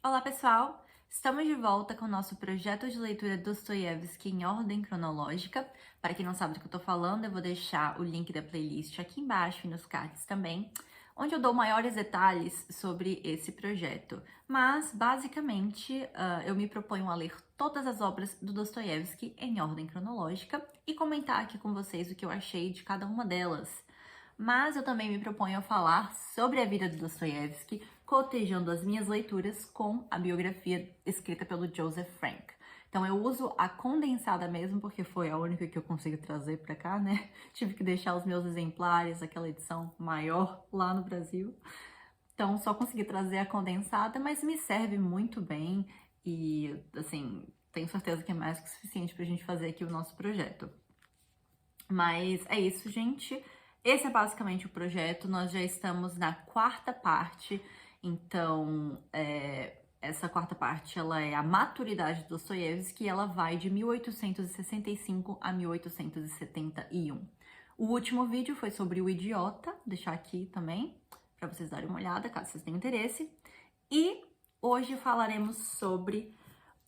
Olá, pessoal! Estamos de volta com o nosso projeto de leitura Dostoiévski em ordem cronológica. Para quem não sabe do que eu tô falando, eu vou deixar o link da playlist aqui embaixo e nos cards também, onde eu dou maiores detalhes sobre esse projeto. Mas, basicamente, eu me proponho a ler todas as obras do Dostoiévski em ordem cronológica e comentar aqui com vocês o que eu achei de cada uma delas. Mas eu também me proponho a falar sobre a vida de Dostoiévski, cotejando as minhas leituras com a biografia escrita pelo Joseph Frank. Então eu uso a condensada mesmo, porque foi a única que eu consegui trazer para cá, né? Tive que deixar os meus exemplares, aquela edição maior lá no Brasil. Então só consegui trazer a condensada, mas me serve muito bem e, assim, tenho certeza que é mais que o suficiente pra gente fazer aqui o nosso projeto. Mas é isso, gente. Esse é basicamente o projeto. Nós já estamos na quarta parte. Então, essa quarta parte, ela é a maturidade do Dostoiévski e ela vai de 1865 a 1871. O último vídeo foi sobre o Idiota, vou deixar aqui também, para vocês darem uma olhada, caso vocês tenham interesse. E hoje falaremos sobre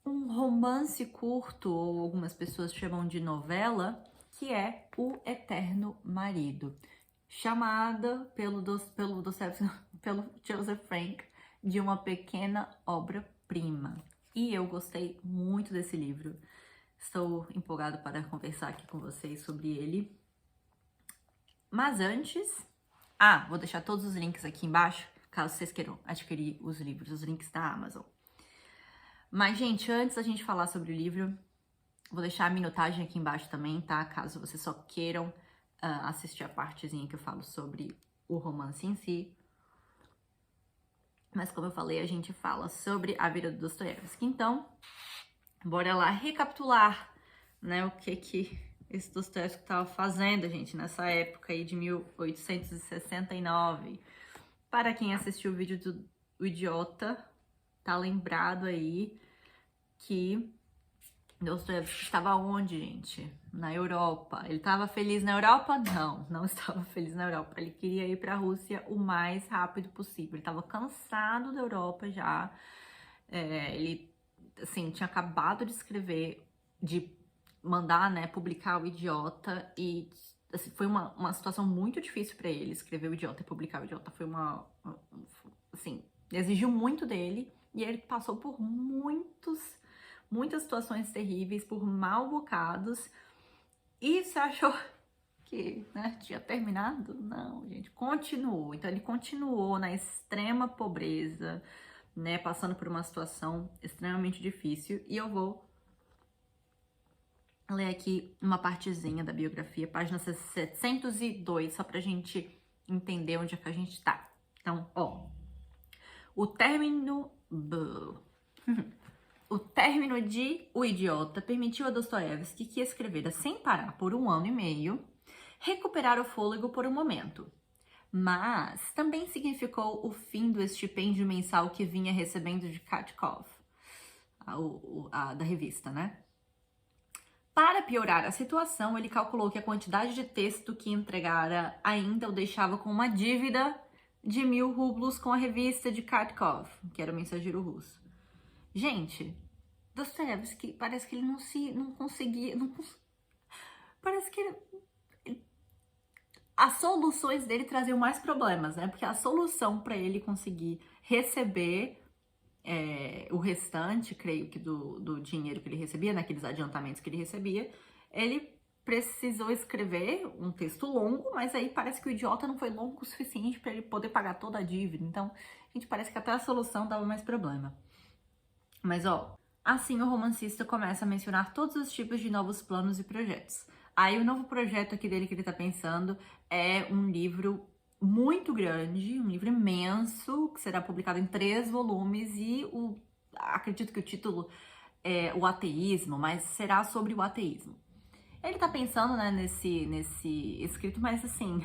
um romance curto, ou algumas pessoas chamam de novela, que é O Eterno Marido, chamada pelo Joseph Frank de uma pequena obra-prima. E eu gostei muito desse livro. Estou empolgada para conversar aqui com vocês sobre ele. Mas antes... vou deixar todos os links aqui embaixo, caso vocês queiram adquirir os livros, os links da Amazon. Mas, gente, antes da gente falar sobre o livro, vou deixar a minutagem aqui embaixo também, tá? Caso vocês só queiram assistir a partezinha que eu falo sobre o romance em si. Mas, como eu falei, a gente fala sobre a vida do Dostoiévski. Então, bora lá recapitular, né, o que esse Dostoiévski estava fazendo, gente, nessa época aí de 1869. Para quem assistiu o vídeo do Idiota, tá lembrado aí que Dostoiévski estava onde, gente? Na Europa. Ele estava feliz na Europa? Não, não estava feliz na Europa. Ele queria ir para a Rússia o mais rápido possível. Ele estava cansado da Europa já. Ele, assim, tinha acabado de escrever, de mandar, né, publicar O Idiota e assim, foi uma situação muito difícil para ele escrever O Idiota e publicar O Idiota. Foi assim, exigiu muito dele e ele passou por muitas situações terríveis, por mal bocados. E você achou que, né, tinha terminado? Não, gente, continuou. Então ele continuou na extrema pobreza, né, passando por uma situação extremamente difícil. E eu vou ler aqui uma partezinha da biografia, página 702, só pra gente entender onde é que a gente tá. Então, ó, o término de O Idiota permitiu a Dostoiévski, que escrevera sem parar por 1 ano e meio, recuperar o fôlego por um momento. Mas também significou o fim do estipêndio mensal que vinha recebendo de Katkov, da revista, né? Para piorar a situação, ele calculou que a quantidade de texto que entregara ainda o deixava com uma dívida de 1000 rublos com a revista de Katkov, que era o mensageiro russo. Gente, Dostoiévski parece que ele não conseguia, parece que as soluções dele traziam mais problemas, né? Porque a solução para ele conseguir receber o restante, creio que do dinheiro que ele recebia, naqueles adiantamentos que ele recebia, ele precisou escrever um texto longo, mas aí parece que o Idiota não foi longo o suficiente para ele poder pagar toda a dívida. Então, gente, parece que até a solução dava mais problema. Mas, ó, assim o romancista começa a mencionar todos os tipos de novos planos e projetos. Aí o novo projeto aqui dele que ele tá pensando é um livro muito grande, um livro imenso, que será publicado em 3 volumes e acredito que o título é O Ateísmo, mas será sobre o ateísmo. Ele tá pensando, né, nesse escrito, mas assim,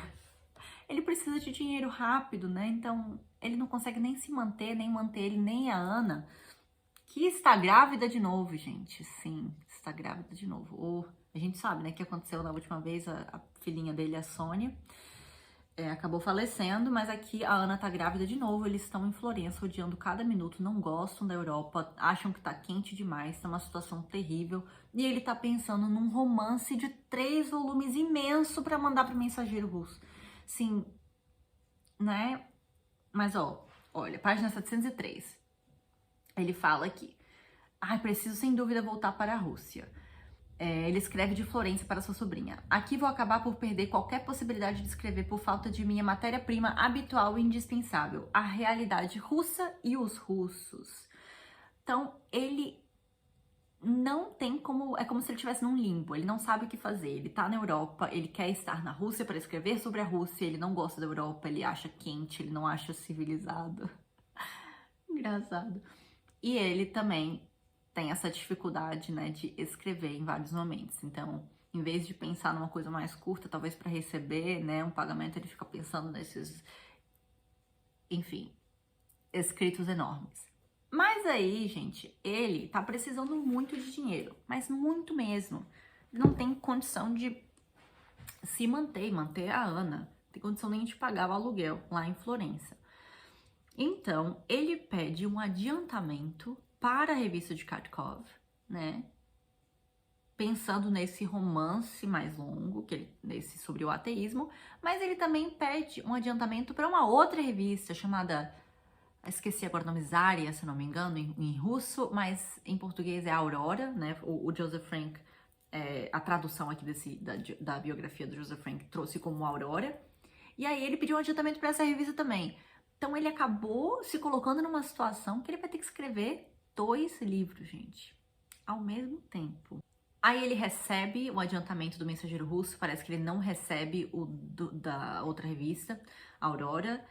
ele precisa de dinheiro rápido, né? Então ele não consegue nem se manter, nem manter ele, nem a Ana, que está grávida de novo, gente. Sim, está grávida de novo. A gente sabe, né, que aconteceu na última vez, a filhinha dele, a Sônia. acabou falecendo, mas aqui a Ana tá grávida de novo, eles estão em Florença, odiando cada minuto, não gostam da Europa, acham que tá quente demais, tá uma situação terrível, e ele tá pensando num romance de 3 volumes imenso pra mandar pro mensageiro russo. Sim, né? Mas olha, página 703, ele fala aqui, ai, preciso sem dúvida voltar para a Rússia. Ele escreve de Florença para sua sobrinha. Aqui vou acabar por perder qualquer possibilidade de escrever por falta de minha matéria-prima habitual e indispensável, a realidade russa e os russos. Então, ele não tem como... É como se ele estivesse num limbo, ele não sabe o que fazer. Ele tá na Europa, ele quer estar na Rússia para escrever sobre a Rússia, ele não gosta da Europa, ele acha quente, ele não acha civilizado. Engraçado. E ele também tem essa dificuldade, né, de escrever em vários momentos. Então, em vez de pensar numa coisa mais curta, talvez para receber, né, um pagamento, ele fica pensando nesses, enfim, escritos enormes. Mas aí, gente, ele tá precisando muito de dinheiro, mas muito mesmo. Não tem condição de se manter a Ana. Não tem condição nem de pagar o aluguel lá em Florença. Então, ele pede um adiantamento para a revista de Kharkov, né? Pensando nesse romance mais longo, nesse sobre o ateísmo, mas ele também pede um adiantamento para uma outra revista chamada, esqueci agora o nome, Zarya, se não me engano, em russo, mas em português é Aurora, né? O Joseph Frank, a tradução aqui da biografia do Joseph Frank trouxe como Aurora. E aí ele pediu um adiantamento para essa revista também. Então ele acabou se colocando numa situação que ele vai ter que escrever 2 livros, gente, ao mesmo tempo. Aí ele recebe o adiantamento do mensageiro russo, parece que ele não recebe o da outra revista, Aurora,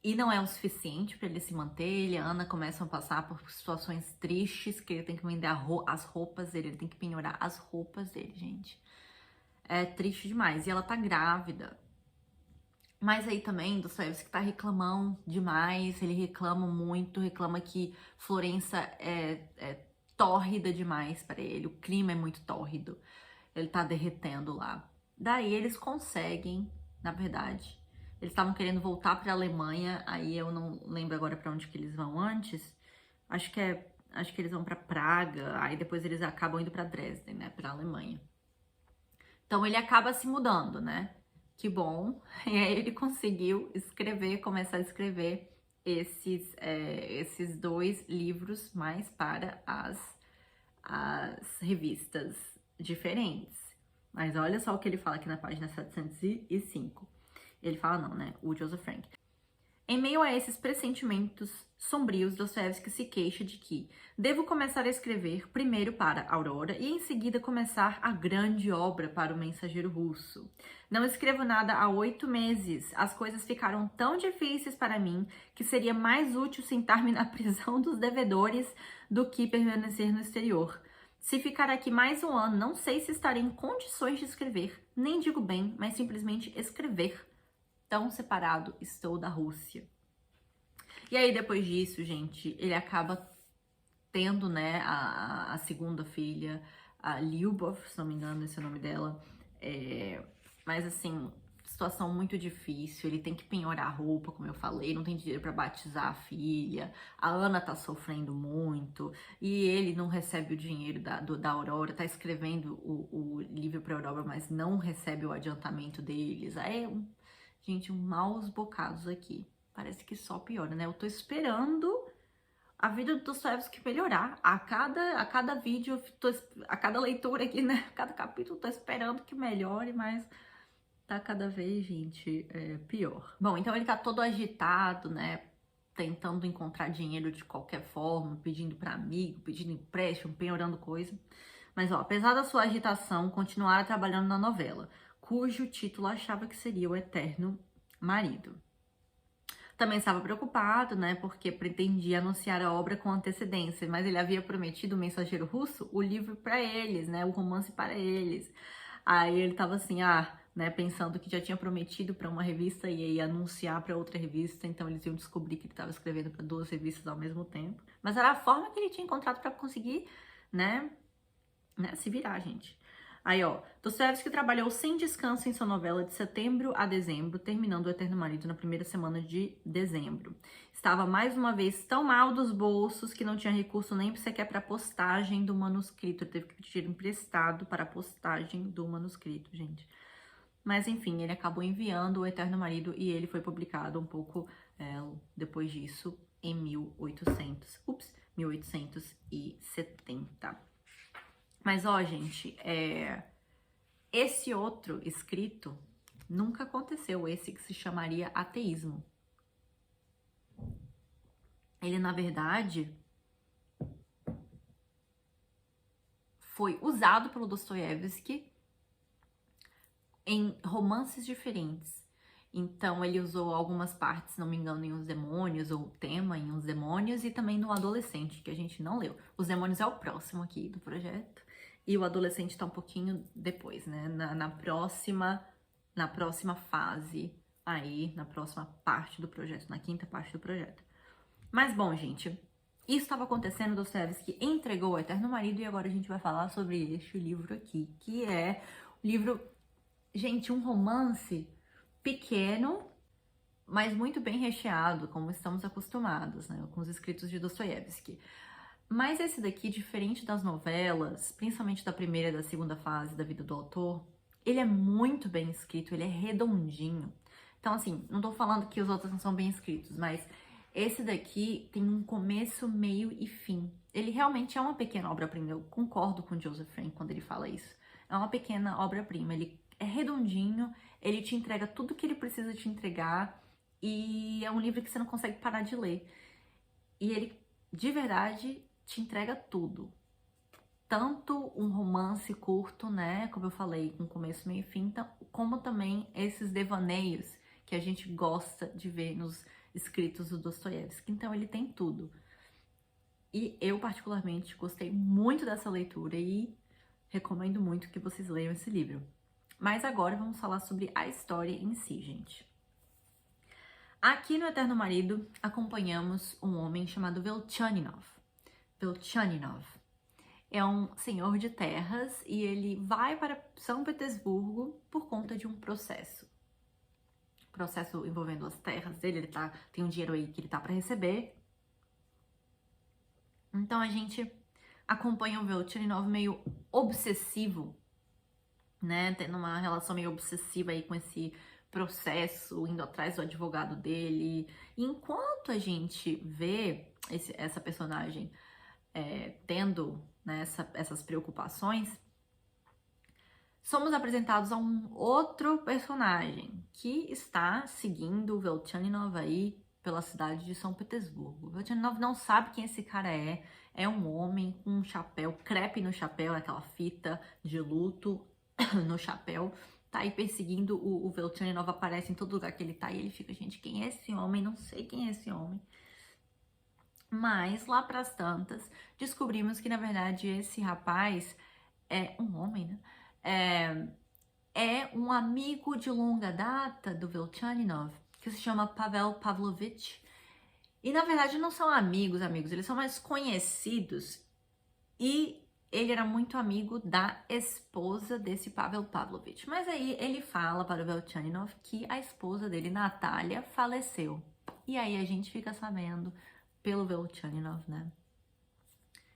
e não é o suficiente para ele se manter. Ele e a Ana começam a passar por situações tristes, que ele tem que vender as roupas dele, ele tem que penhorar as roupas dele, gente. É triste demais. E ela tá grávida. Mas aí também, Dostoiévski tá reclamando demais, ele reclama muito, reclama que Florença é tórrida demais para ele, o clima é muito tórrido, ele tá derretendo lá. Daí eles conseguem, na verdade, eles estavam querendo voltar para a Alemanha, aí eu não lembro agora para onde que eles vão antes, acho que eles vão para Praga, aí depois eles acabam indo para Dresden, né, para a Alemanha. Então ele acaba se mudando, né? Que bom. E aí ele conseguiu começar a escrever esses 2 livros mais para as revistas diferentes. Mas olha só o que ele fala aqui na página 705. Ele fala não, né? O Joseph Frank. Em meio a esses pressentimentos sombrios, Dostoiévski se queixa de que devo começar a escrever primeiro para Aurora e em seguida começar a grande obra para o mensageiro russo. Não escrevo nada há 8 meses. As coisas ficaram tão difíceis para mim que seria mais útil sentar-me na prisão dos devedores do que permanecer no exterior. Se ficar aqui mais um ano, não sei se estarei em condições de escrever. Nem digo bem, mas simplesmente escrever. Tão separado estou da Rússia. E aí, depois disso, gente, ele acaba tendo, né, a segunda filha, a Lyubov, se não me engano, esse é o nome dela. Mas, assim, situação muito difícil. Ele tem que penhorar a roupa, como eu falei, não tem dinheiro para batizar a filha. A Ana tá sofrendo muito. E ele não recebe o dinheiro da Aurora, tá escrevendo o livro pra Aurora, mas não recebe o adiantamento deles. Aí, gente, maus bocados aqui. Parece que só piora, né? Eu tô esperando a vida do Dostoiévski melhorar. A cada vídeo, a cada leitura aqui, né? A cada capítulo, tô esperando que melhore, mas tá cada vez, gente, pior. Bom, então ele tá todo agitado, né? Tentando encontrar dinheiro de qualquer forma, pedindo pra amigo, pedindo empréstimo, penhorando coisa. Mas, apesar da sua agitação, continuara trabalhando na novela, cujo título achava que seria O Eterno Marido. Também estava preocupado, né, porque pretendia anunciar a obra com antecedência, mas ele havia prometido o mensageiro russo o livro para eles, né, o romance para eles. Aí ele tava assim, né, pensando que já tinha prometido para uma revista e ia anunciar para outra revista, então eles iam descobrir que ele estava escrevendo para 2 revistas ao mesmo tempo. Mas era a forma que ele tinha encontrado para conseguir, né, se virar, gente. Aí, ó, Dostoiévski trabalhou sem descanso em sua novela de setembro a dezembro, terminando O Eterno Marido na primeira semana de dezembro. Estava mais uma vez tão mal dos bolsos que não tinha recurso nem sequer para a postagem do manuscrito. Ele teve que pedir emprestado para a postagem do manuscrito, gente. Mas enfim, ele acabou enviando O Eterno Marido e ele foi publicado um pouco depois disso, em 1870. Mas ó, gente, esse outro escrito nunca aconteceu, esse que se chamaria ateísmo. Ele, na verdade, foi usado pelo Dostoiévski em romances diferentes. Então, ele usou algumas partes, se não me engano, em Os Demônios, ou o tema em Os Demônios, e também no Adolescente, que a gente não leu. Os Demônios é o próximo aqui do projeto, e o Adolescente tá um pouquinho depois, né? Na próxima fase, aí, na próxima parte do projeto, na quinta parte do projeto. Mas, bom, gente, isso estava acontecendo, Dostoiévski entregou O Eterno Marido, e agora a gente vai falar sobre este livro aqui, que é o livro, gente, um romance pequeno, mas muito bem recheado, como estamos acostumados, né, com os escritos de Dostoiévski. Mas esse daqui, diferente das novelas, principalmente da primeira e da segunda fase da vida do autor, ele é muito bem escrito, ele é redondinho. Então, assim, não tô falando que os outros não são bem escritos, mas esse daqui tem um começo, meio e fim. Ele realmente é uma pequena obra-prima, eu concordo com Joseph Frank quando ele fala isso. É uma pequena obra-prima, ele é redondinho, ele te entrega tudo que ele precisa te entregar e é um livro que você não consegue parar de ler. E ele, de verdade, te entrega tudo. Tanto um romance curto, né, como eu falei, com começo, meio e fim, como também esses devaneios que a gente gosta de ver nos escritos do Dostoiévski. Então ele tem tudo. E eu, particularmente, gostei muito dessa leitura e recomendo muito que vocês leiam esse livro. Mas agora vamos falar sobre a história em si, gente. Aqui no Eterno Marido, acompanhamos um homem chamado Velchaninov. Velchaninov é um senhor de terras e ele vai para São Petersburgo por conta de um processo. Processo envolvendo as terras dele, ele tem um dinheiro aí que ele tá para receber. Então a gente acompanha o Velchaninov meio obsessivo, né, tendo uma relação meio obsessiva aí com esse processo, indo atrás do advogado dele. E enquanto a gente vê essa personagem tendo, né, essas preocupações, somos apresentados a um outro personagem que está seguindo o Velchaninov aí pela cidade de São Petersburgo. O Velchaninov não sabe quem esse cara é um homem com um chapéu, crepe no chapéu, aquela fita de luto no chapéu, tá aí perseguindo o Velchaninov, aparece em todo lugar que ele tá e ele fica, gente, quem é esse homem? Não sei quem é esse homem. Mas lá pras tantas, descobrimos que na verdade esse rapaz é um homem, né? É um amigo de longa data do Velchaninov, que se chama Pavel Pavlovich. E na verdade não são amigos, eles são mais conhecidos. E ele era muito amigo da esposa desse Pavel Pavlovich. Mas aí ele fala para o Velchaninov que a esposa dele, Natália, faleceu. E aí a gente fica sabendo, pelo Velchaninov, né?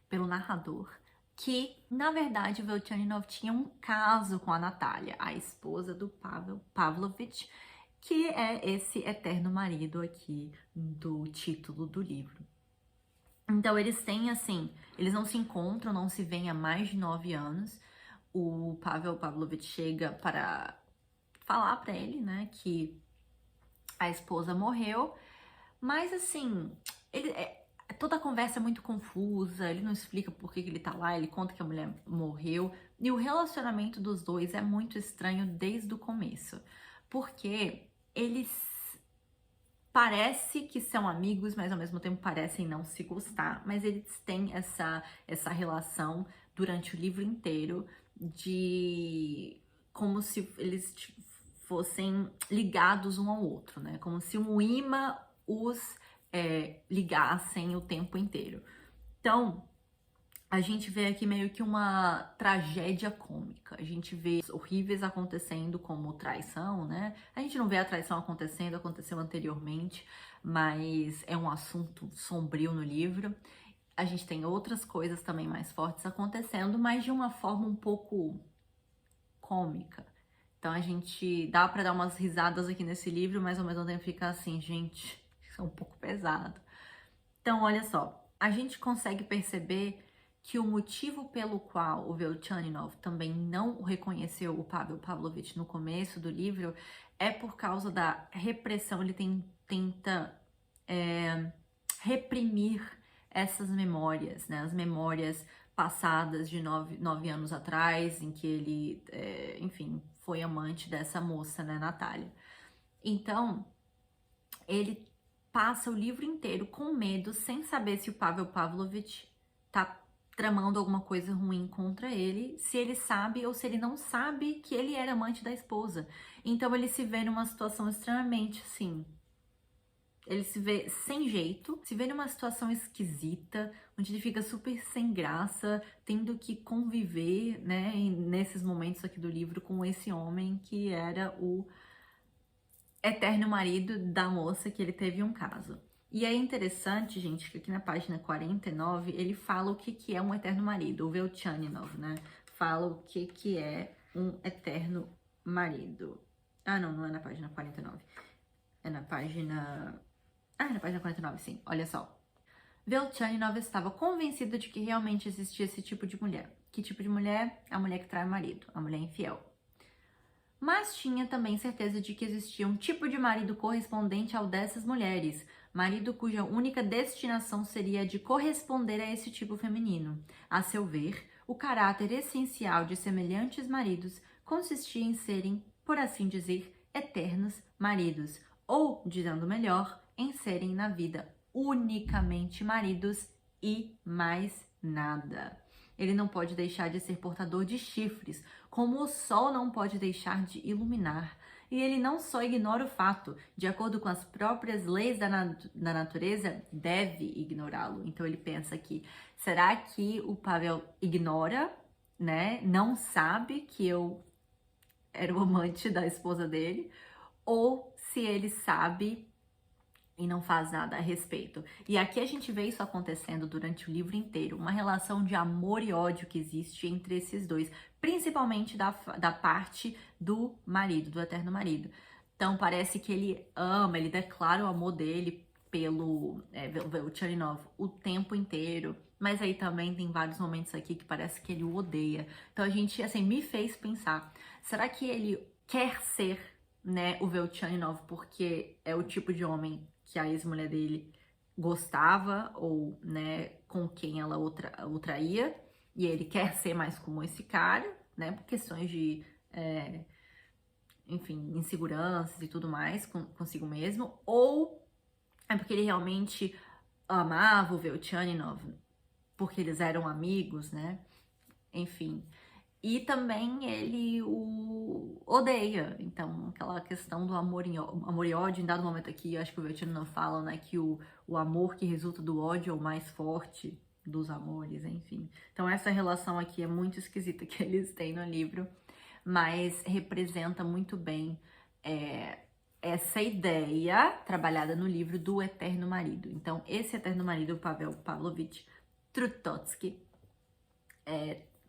Pelo narrador, que, na verdade, o Velchaninov tinha um caso com a Natália, a esposa do Pavel Pavlovich, que é esse eterno marido aqui do título do livro. Então, eles têm, assim, eles não se encontram, não se veem há mais de 9 anos. O Pavel Pavlovich chega para falar para ele, né, que a esposa morreu, mas, assim, toda a conversa é muito confusa, ele não explica por que ele tá lá, ele conta que a mulher morreu, e o relacionamento dos dois é muito estranho desde o começo, porque eles parece que são amigos, mas ao mesmo tempo parecem não se gostar, mas eles têm essa relação durante o livro inteiro de como se eles fossem ligados um ao outro, né? Como se um imã os ligassem o tempo inteiro. Então, a gente vê aqui meio que uma tragédia cômica. A gente vê horríveis acontecendo, como traição, né? A gente não vê a traição acontecendo, aconteceu anteriormente, mas é um assunto sombrio no livro. A gente tem outras coisas também mais fortes acontecendo, mas de uma forma um pouco cômica. Então a gente dá pra dar umas risadas aqui nesse livro, mas ao mesmo tempo fica assim, gente, isso é um pouco pesado. Então, olha só, a gente consegue perceber que o motivo pelo qual o Velchaninov também não reconheceu o Pavel Pavlovich no começo do livro é por causa da repressão. Ele tenta reprimir essas memórias, né? As memórias passadas de 9 anos atrás, em que ele, enfim, foi amante dessa moça, né, Natália. Então, ele passa o livro inteiro com medo, sem saber se o Pavel Pavlovich tá tramando alguma coisa ruim contra ele, se ele sabe ou se ele não sabe que ele era amante da esposa. Então ele se vê numa situação extremamente assim. Ele se vê sem jeito, se vê numa situação esquisita, onde ele fica super sem graça, tendo que conviver, né, nesses momentos aqui do livro com esse homem que era o eterno marido da moça que ele teve um caso. E é interessante, gente, que aqui na página 49 ele fala o que é um eterno marido, o Velchaninov, né? Fala o que é um eterno marido. Ah, não é na página 49. É na página... Ah, é na página 49, sim. Olha só. Velchaninov estava convencido de que realmente existia esse tipo de mulher. Que tipo de mulher? A mulher que trai o marido, a mulher infiel. Mas tinha também certeza de que existia um tipo de marido correspondente ao dessas mulheres, marido cuja única destinação seria a de corresponder a esse tipo feminino. A seu ver, o caráter essencial de semelhantes maridos consistia em serem, por assim dizer, eternos maridos, ou, dizendo melhor, em serem na vida unicamente maridos e mais nada. Ele não pode deixar de ser portador de chifres, como o sol não pode deixar de iluminar. E ele não só ignora o fato, de acordo com as próprias leis da natureza, deve ignorá-lo. Então ele pensa que, será que o Pavel ignora, né? Não sabe que eu era o amante da esposa dele? Ou se ele sabe e não faz nada a respeito. E aqui a gente vê isso acontecendo durante o livro inteiro, uma relação de amor e ódio que existe entre esses dois, principalmente da parte do marido, do eterno marido. Então parece que ele ama, ele declara o amor dele pelo Velchaninov o tempo inteiro, mas aí também tem vários momentos aqui que parece que ele o odeia. Então a gente, assim, me fez pensar, será que ele quer ser, né, o Velchaninov porque é o tipo de homem que a ex-mulher dele gostava ou, né, com quem ela o traía, e ele quer ser mais como esse cara, né, por questões de, enfim, inseguranças e tudo mais consigo mesmo, ou é porque ele realmente amava o Velchaninov, porque eles eram amigos, né, enfim. E também ele o odeia. Então, aquela questão do amor e ódio, em dado momento aqui, acho que o Velchaninov fala, né, que o amor que resulta do ódio é o mais forte dos amores, enfim. Então, essa relação aqui é muito esquisita que eles têm no livro, mas representa muito bem essa ideia trabalhada no livro do eterno marido. Então, esse eterno marido, o Pavel Pavlovich Trutotsky,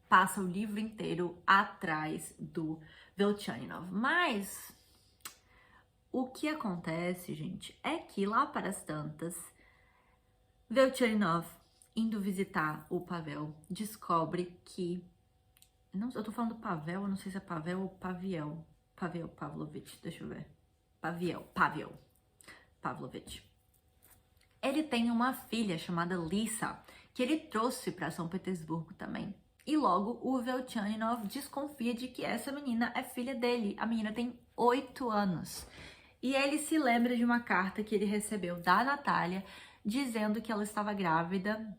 passa o livro inteiro atrás do Velchaninov. Mas o que acontece, gente, é que lá para as tantas, Velchaninov, indo visitar o Pavel, descobre que... Não, eu tô falando Pavel, eu não sei se é Pavel ou Paviel. Pavel Pavlovich, deixa eu ver. Pavel Pavlovich. Ele tem uma filha chamada Lisa, que ele trouxe para São Petersburgo também. E logo o Velchaninov desconfia de que essa menina é filha dele. A menina tem 8 anos. E ele se lembra de uma carta que ele recebeu da Natália, dizendo que ela estava grávida.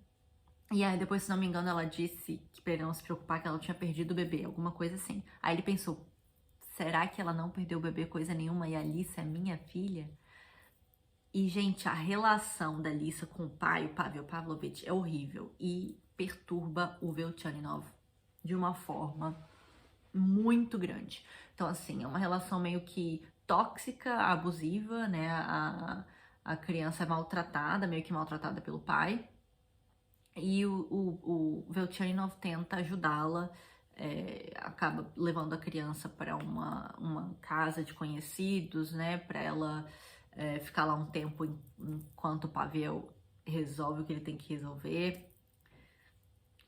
E aí depois, se não me engano, ela disse que para ele não se preocupar, que ela tinha perdido o bebê, alguma coisa assim. Aí ele pensou, será que ela não perdeu o bebê coisa nenhuma e a Lisa é minha filha? E, gente, a relação da Lisa com o pai, o Pavel Pavlovich, é horrível e perturba o Velchaninoff de uma forma muito grande. Então, assim, é uma relação meio que tóxica, abusiva, né? A criança é maltratada, meio que maltratada pelo pai. E o Velchaninoff tenta ajudá-la, acaba levando a criança para uma casa de conhecidos, né? Para ela ficar lá um tempo enquanto o Pavel resolve o que ele tem que resolver.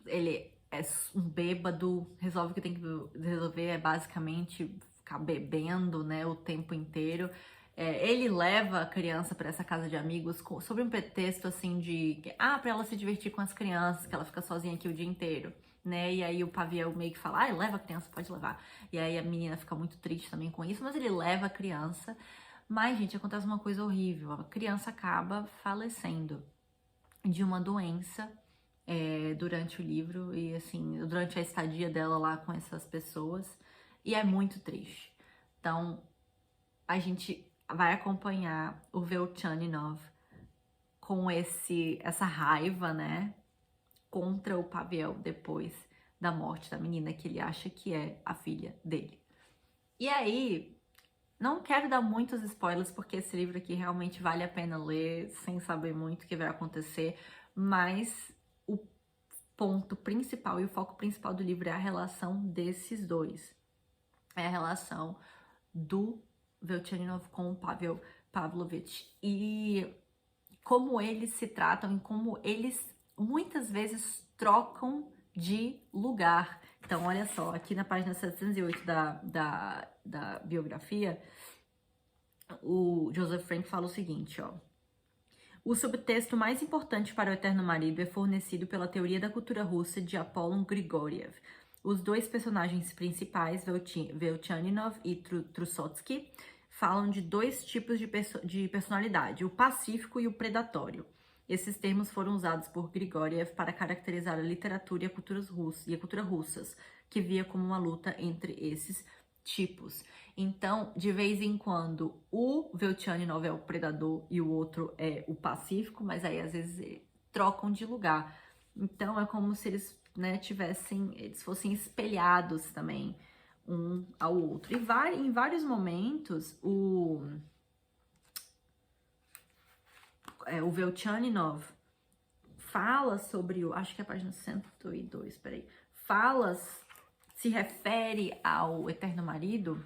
Ele é um bêbado, resolve o que tem que resolver, é basicamente ficar bebendo, né, o tempo inteiro. Ele leva a criança para essa casa de amigos sob um pretexto assim de para ela se divertir com as crianças, que ela fica sozinha aqui o dia inteiro, né? E aí o Pavel meio que fala, leva a criança, pode levar. E aí a menina fica muito triste também com isso, mas ele leva a criança. Mas, gente, acontece uma coisa horrível, a criança acaba falecendo de uma doença durante o livro e assim, durante a estadia dela lá com essas pessoas, e é muito triste. Então, a gente vai acompanhar o Velchaninoff com essa raiva, né, contra o Pavel depois da morte da menina que ele acha que é a filha dele. E aí, não quero dar muitos spoilers, porque esse livro aqui realmente vale a pena ler sem saber muito o que vai acontecer, mas o ponto principal e o foco principal do livro é a relação desses dois. É a relação do Velchaninoff com o Pavel Pavlovich e como eles se tratam e como eles muitas vezes trocam de lugar. Então, olha só, aqui na página 708 da biografia, o Joseph Frank fala o seguinte, ó. O subtexto mais importante para o Eterno Marido é fornecido pela teoria da cultura russa de Apollon Grigoriev. Os dois personagens principais, Velchaninoff e Trusotsky, falam de dois tipos de personalidade, o pacífico e o predatório. Esses termos foram usados por Grigoriev para caracterizar a literatura e a cultura russas, que via como uma luta entre esses tipos. Então, de vez em quando, o Velchaninoff é o predador e o outro é o pacífico, mas aí às vezes trocam de lugar. Então, é como se eles, né, eles fossem espelhados também um ao outro. E em vários momentos, o Velchaninoff fala sobre acho que é a página 102, peraí, se refere ao Eterno Marido,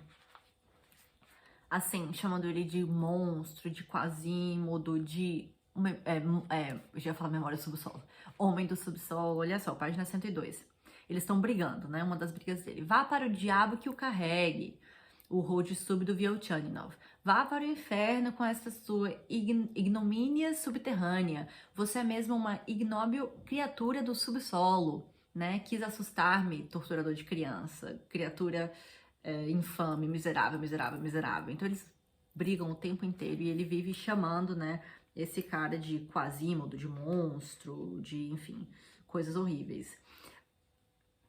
assim, chamando ele de monstro, de Quasimodo, eu já ia falar memória do subsolo, homem do subsolo, olha só, página 102. Eles estão brigando, né, uma das brigas dele. Vá para o diabo que o carregue, o Road Sub do Velchaninoff. Vá para o inferno com essa sua ignomínia subterrânea. Você é mesmo uma ignóbil criatura do subsolo, né? Quis assustar-me, torturador de criança, criatura infame, miserável, miserável, miserável. Então eles brigam o tempo inteiro e ele vive chamando, né, esse cara de Quasimodo, de monstro, de, enfim, coisas horríveis.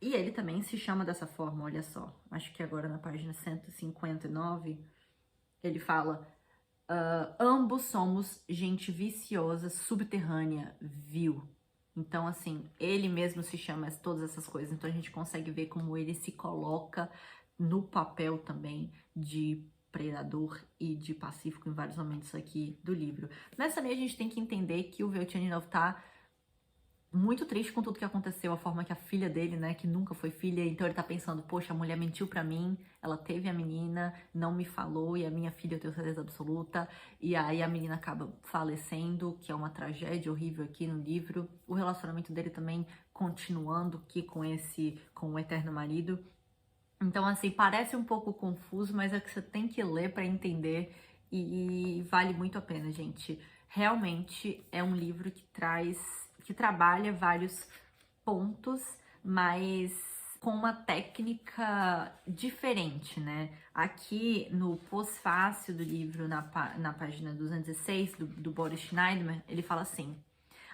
E ele também se chama dessa forma, olha só. Acho que agora na página 159, ele fala: ambos somos gente viciosa, subterrânea, vil. Então, assim, ele mesmo se chama todas essas coisas. Então, a gente consegue ver como ele se coloca no papel também de predador e de pacífico em vários momentos aqui do livro. Mas também a gente tem que entender que o Velchaninoff tá muito triste com tudo que aconteceu, a forma que a filha dele, né, que nunca foi filha, então ele tá pensando, poxa, a mulher mentiu pra mim, ela teve a menina, não me falou, e a minha filha eu tenho certeza absoluta, e aí a menina acaba falecendo, que é uma tragédia horrível aqui no livro, o relacionamento dele também continuando aqui com o Eterno Marido. Então, assim, parece um pouco confuso, mas é que você tem que ler pra entender, e vale muito a pena, gente. Realmente é um livro que trabalha vários pontos, mas com uma técnica diferente, né? Aqui no pós-fácil do livro, na página 206, do Boris Schneiderman, ele fala assim: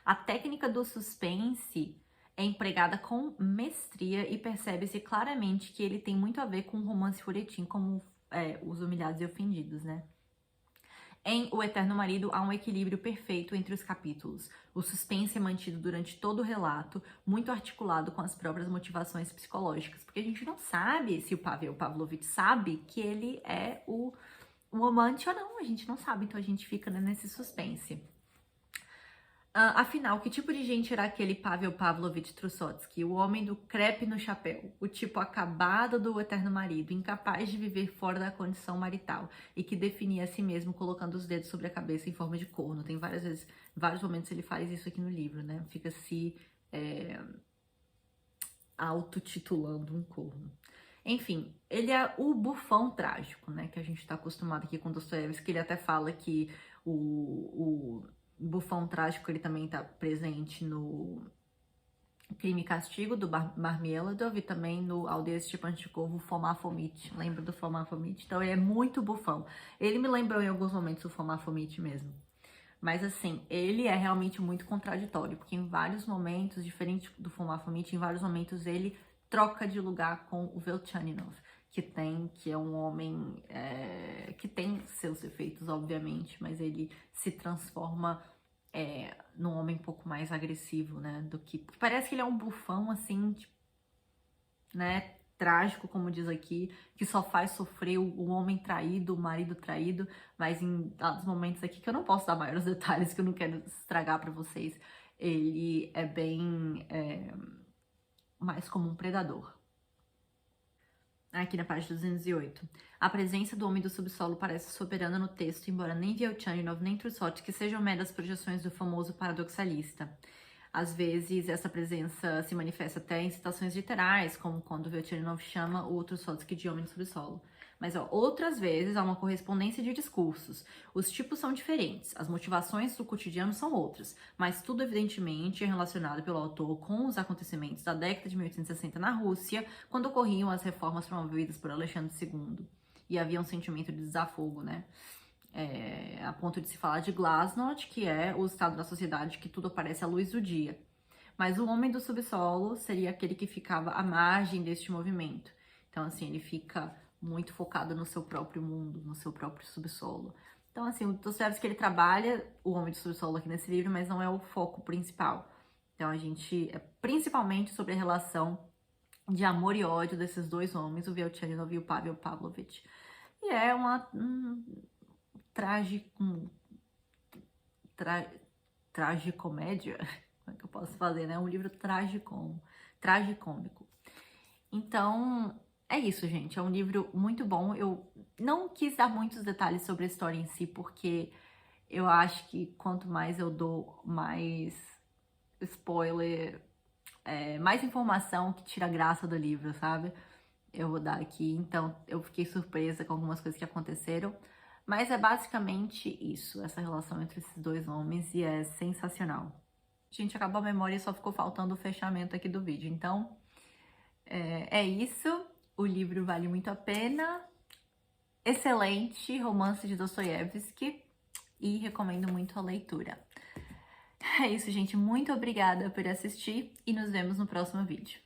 a técnica do suspense é empregada com mestria e percebe-se claramente que ele tem muito a ver com o romance folhetim, como Os Humilhados e Ofendidos, né? Em O Eterno Marido, há um equilíbrio perfeito entre os capítulos. O suspense é mantido durante todo o relato, muito articulado com as próprias motivações psicológicas, porque a gente não sabe se o Pavel Pavlovich sabe que ele é o amante ou não, a gente não sabe, então a gente fica, né, nesse suspense. Afinal, que tipo de gente era aquele Pavel Pavlovich Trusotsky, o homem do crepe no chapéu, o tipo acabado do eterno marido, incapaz de viver fora da condição marital e que definia a si mesmo colocando os dedos sobre a cabeça em forma de corno? Tem várias vezes, vários momentos ele faz isso aqui no livro, né? Fica se autotitulando um corno. Enfim, ele é o bufão trágico, né? Que a gente tá acostumado aqui com Dostoiévski, que ele até fala que o bufão trágico, ele também tá presente no Crime e Castigo, do Marmeladov, e também no Aldeia Stepanchikov, o Foma Fomitch. Lembra do Foma Fomitch? Então ele é muito bufão. Ele me lembrou em alguns momentos o Foma Fomitch mesmo. Mas assim, ele é realmente muito contraditório, porque em vários momentos, diferente do Foma Fomitch, em vários momentos ele troca de lugar com o Velchaninov, que é um homem que tem seus efeitos, obviamente, mas ele se transforma num homem um pouco mais agressivo, né, do que... Parece que ele é um bufão, assim, tipo, né, trágico, como diz aqui, que só faz sofrer o homem traído, o marido traído, mas em dados momentos aqui, que eu não posso dar maiores detalhes, que eu não quero estragar pra vocês, ele é bem mais como um predador. Aqui na página 208. A presença do homem do subsolo parece soberana no texto, embora nem Velchaninov nem Trusotsky sejam meras projeções do famoso paradoxalista. Às vezes, essa presença se manifesta até em citações literais, como quando Velchaninov chama o Trusotsky de homem do subsolo. Mas, outras vezes, há uma correspondência de discursos. Os tipos são diferentes, as motivações do cotidiano são outras, mas tudo, evidentemente, é relacionado pelo autor com os acontecimentos da década de 1860 na Rússia, quando ocorriam as reformas promovidas por Alexandre II. E havia um sentimento de desafogo, né? A ponto de se falar de Glasnost, que é o estado da sociedade que tudo aparece à luz do dia. Mas o homem do subsolo seria aquele que ficava à margem deste movimento. Então, assim, ele fica muito focado no seu próprio mundo, no seu próprio subsolo. Então, assim, o Dostoiévski, ele trabalha o homem do subsolo aqui nesse livro, mas não é o foco principal. Então, a gente é principalmente sobre a relação de amor e ódio desses dois homens, o Velchaninov e o Pavel Pavlovich. E é uma tragicomédia, como é que eu posso fazer, né? Um livro tragicômico. Então, é isso, gente. É um livro muito bom. Eu não quis dar muitos detalhes sobre a história em si, porque eu acho que quanto mais eu dou, mais spoiler, mais informação que tira a graça do livro, sabe? Eu vou dar aqui. Então, eu fiquei surpresa com algumas coisas que aconteceram. Mas é basicamente isso, essa relação entre esses dois homens, e é sensacional. Gente, acabou a memória e só ficou faltando o fechamento aqui do vídeo. Então, é isso. O livro vale muito a pena. Excelente romance de Dostoiévski e recomendo muito a leitura. É isso, gente. Muito obrigada por assistir e nos vemos no próximo vídeo.